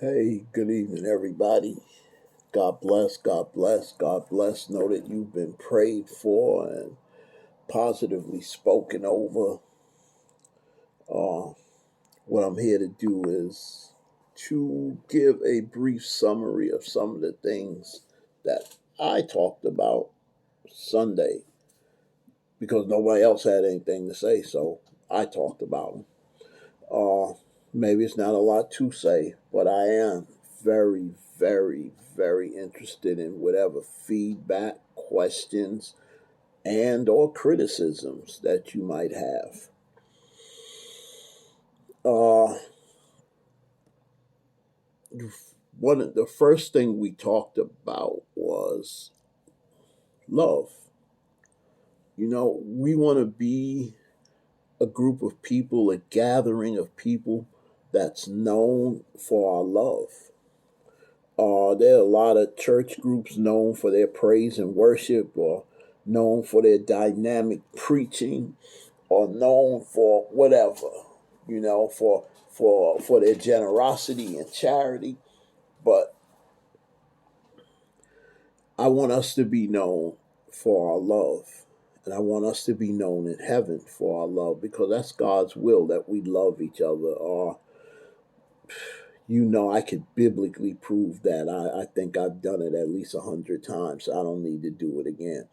Hey, good evening, everybody. God bless, God bless, God bless. Know that you've been prayed for and positively spoken over. Uh, what I'm here to do is to give a brief summary of some of the things that I talked about Sunday because nobody else had anything to say, so I talked about them. Uh, Maybe it's not a lot to say, but I am very, very interested in whatever feedback, questions, and or criticisms that you might have. Uh, One of the first thing we talked about was love. We want to be a group of people, a gathering of people that's known for our love. There are a lot of church groups known for their praise and worship, or known for their dynamic preaching, or known for whatever, for their generosity and charity. But I want us to be known for our love. And I want us to be known in heaven for our love because that's God's will that we love each other. Or I could biblically prove that. I think I've done it at least 100 times. So I don't need to do it again.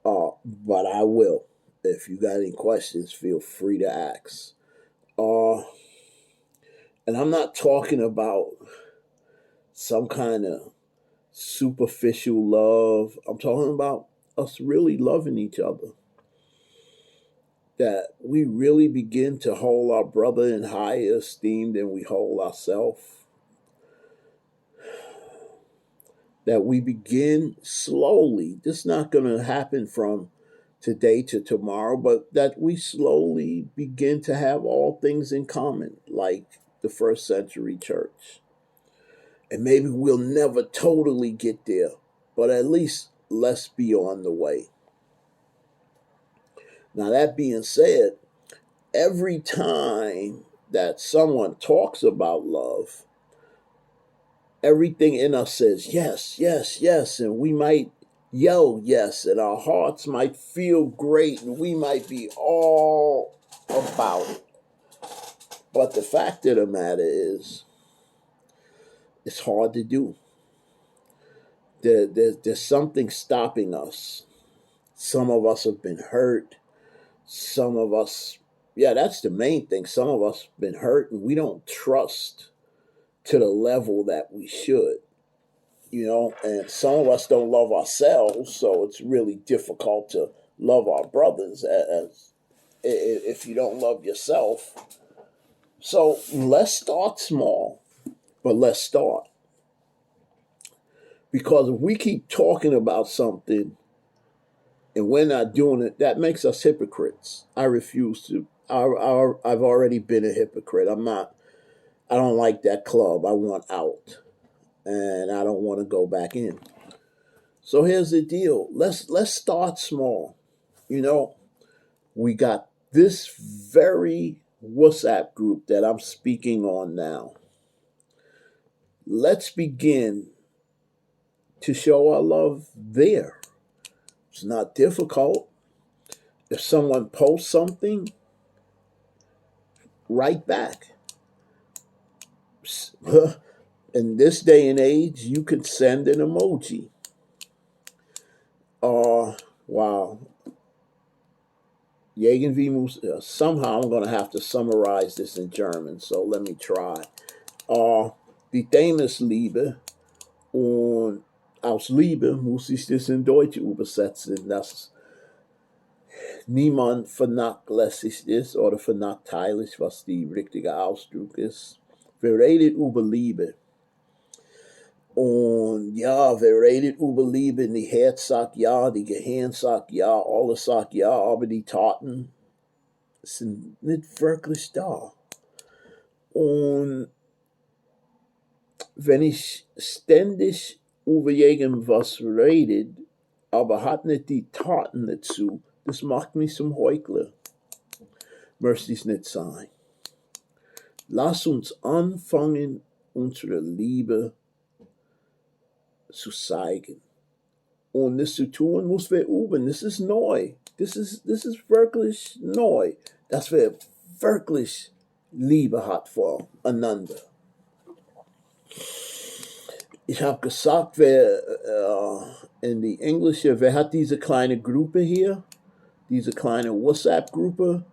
But I will. If you got any questions, feel free to ask. Uh, and I'm not talking about some kind of superficial love. I'm talking about us really loving each other. That we really begin to hold our brother in higher esteem than we hold ourselves. That we begin slowly. This is not going to happen from today to tomorrow, but that we slowly begin to have all things in common, like the first century church. And maybe we'll never totally get there, but at least let's be on the way. Now, that being said, every time that someone talks about love, everything in us says yes, yes, yes, and we might yell yes, and our hearts might feel great, and we might be all about it. But the fact of the matter is, it's hard to do. There's something stopping us. Some of us have been hurt. Some of us, yeah, that's the main thing. Some of us have been hurt, and we don't trust to the level that we should. And some of us don't love ourselves, so it's really difficult to love our brothers as if you don't love yourself. So let's start small, but let's start. Because if we keep talking about something and we're not doing it, that makes us hypocrites. I refuse to. I've already been a hypocrite. I'm not. I don't like that club. I want out, and I don't want to go back in. So here's the deal. Let's start small. You know, we got this very WhatsApp group that I'm speaking on now. Let's begin to show our love there. It's not difficult. If someone posts something, write back. In this day and age, you could send an emoji. Wow. Somehow I'm going to have to summarize this in German, so let me try. Die Themisliebe und aus Liebe muss ich das in Deutsch übersetzen, dass niemand vernachlässigt ist oder vernachteiligt, was die richtige Ausdruck ist. Wir reden über Liebe. Und ja, wir reden über Liebe, die Herz sagt ja, die Gehirn sagt ja, alles sagt ja, aber die Taten sind nicht wirklich da. Und wenn ich ständig über irgendwas redet, aber hat nicht die Taten dazu, das macht mich zum Heuchler. Möchte ich nicht sein. Lass uns anfangen, unsere Liebe zu zeigen. Und das zu tun, müssen wir üben. Das ist neu. Das ist wirklich neu, dass wir wirklich Liebe hat voreinander. Ich habe gesagt, in die Englische, wer hat diese kleine Gruppe hier? Diese kleine WhatsApp-Gruppe?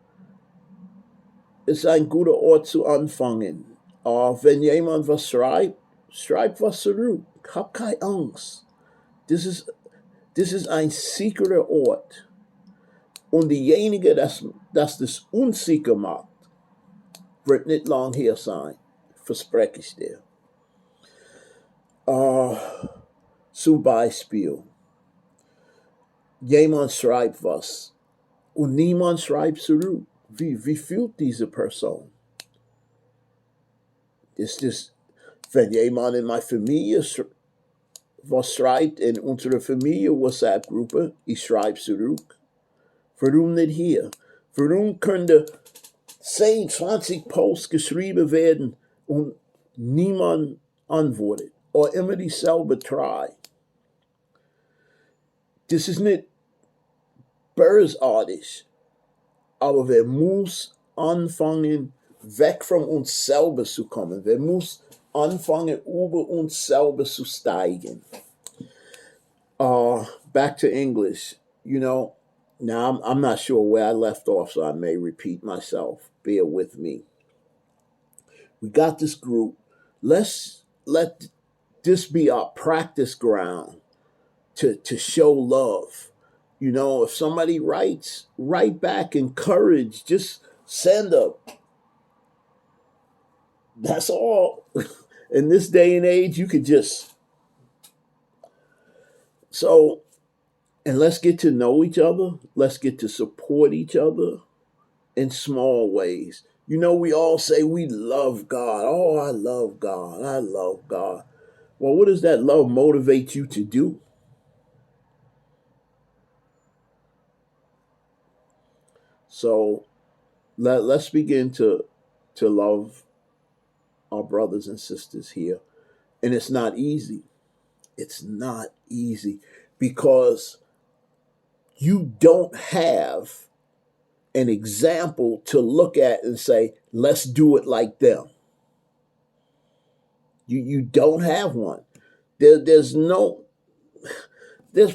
Ist ein guter Ort zu anfangen. Wenn jemand was schreibt, schreibt was zurück. Hab keine Angst. Das ist ein sicherer Ort. Und diejenige, das unsicher macht, wird nicht lang hier sein. Verspreche ich dir. Zum Beispiel, jemand schreibt was und niemand schreibt zurück. Wie fühlt diese Person? Wenn jemand in meiner Familie was schreibt, in unserer Familie WhatsApp-Gruppe, ich schreibe zurück. Warum nicht hier? Warum könnte 10, 20 Posts geschrieben werden und niemand antwortet? Oder immer dieselbe drei? Das ist nicht bösartig, aber wir müssen anfangen, weg von uns selber zu kommen. Wir müssen anfangen, über uns selber zu steigen. Back to English. You know, now I'm not sure where I left off, so I may repeat myself. Bear with me. We got this group. Let's let this be our practice ground to show love. You know, if somebody writes, write back, encourage, just send up. That's all. In this day and age, you could just. So, and let's get to know each other. Let's get to support each other in small ways. You know, we all say we love God. Oh, I love God. I love God. Well, what does that love motivate you to do? So let's begin to love our brothers and sisters here. And it's not easy. It's not easy because you don't have an example to look at and say, let's do it like them. You don't have one. There's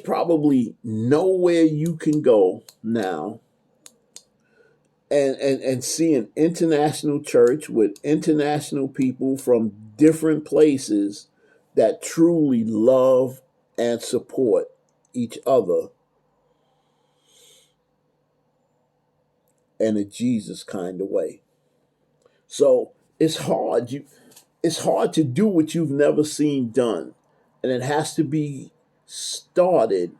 probably nowhere you can go now and see an international church with international people from different places that truly love and support each other in a Jesus kind of way. So it's hard. It's hard to do what you've never seen done. And it has to be started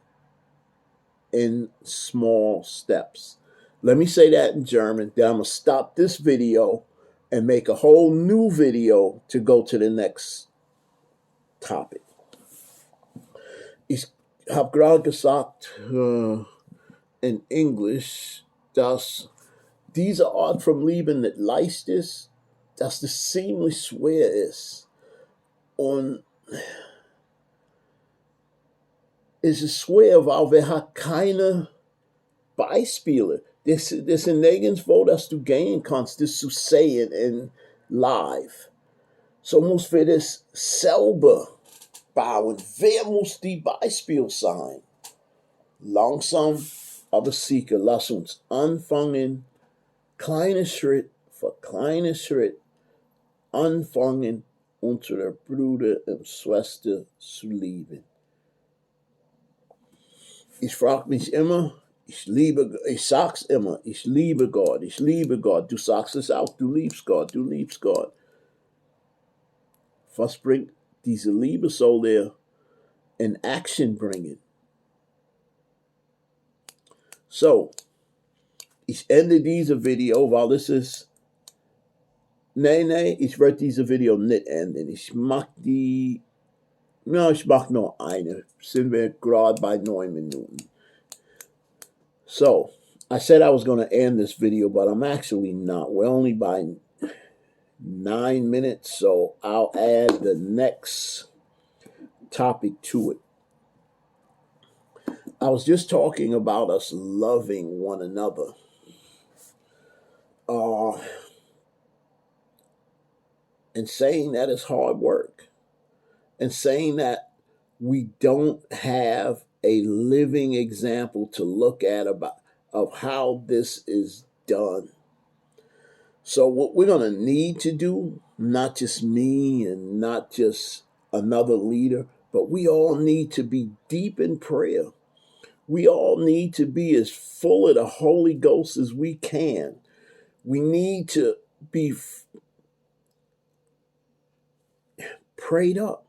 in small steps. Let me say that in German. Then I'm going to stop this video and make a whole new video to go to the next topic. Ich habe gerade gesagt in Englisch, dass diese Art von Liebe nicht leicht ist, dass das ziemlich schwer ist. Und es ist schwer, weil wir haben keine Beispiele. Das ist nirgendwo, dass du gehen kannst, das zu sehen in live. So muss wir das selber bauen. Wer muss die Beispiel sein? Langsam, aber sicher. Lass uns anfangen, kleiner Schritt für kleiner Schritt, anfangen, unsere Brüder und Schwestern zu lieben. Ich frage mich immer, ich sag's immer, ich liebe Gott, ich liebe Gott. Du sagst es auch, du liebst Gott, du liebst Gott. Was bringt diese Liebe, soll er in Action bringen? So, ich ende diese Video, weil es ist, ich werde diese Video nicht enden. Ich mach nur eine. Sind wir gerade bei 9 Minuten. So, I said I was going to end this video, but I'm actually not. We're only by 9 minutes, so I'll add the next topic to it. I was just talking about us loving one another. And saying that is hard work. And saying that we don't have a living example to look at of how this is done. So what we're going to need to do, not just me and not just another leader, but we all need to be deep in prayer. We all need to be as full of the Holy Ghost as we can. We need to be prayed up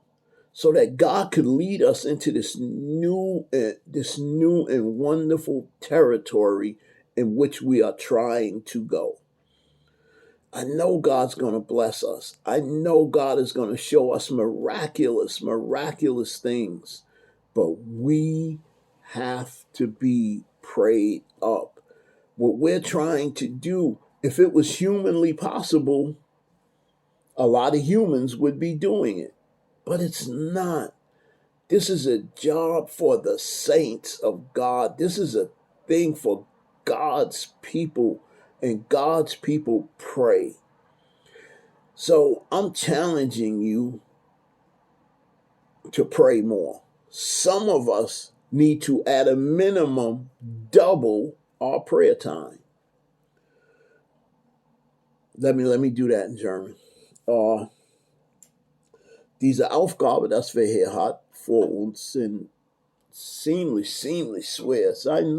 so that God could lead us into this new and wonderful territory in which we are trying to go. I know God's going to bless us. I know God is going to show us miraculous things, but we have to be prayed up. What we're trying to do, if it was humanly possible, a lot of humans would be doing it, but it's not. This is a job for the saints of God. This is a thing for God's people, and God's people pray. So I'm challenging you to pray more. Some of us need to, at a minimum, double our prayer time. Let me do that in German. Diese Aufgabe, dass wir hier hat vor uns, sind ziemlich schwer. Sein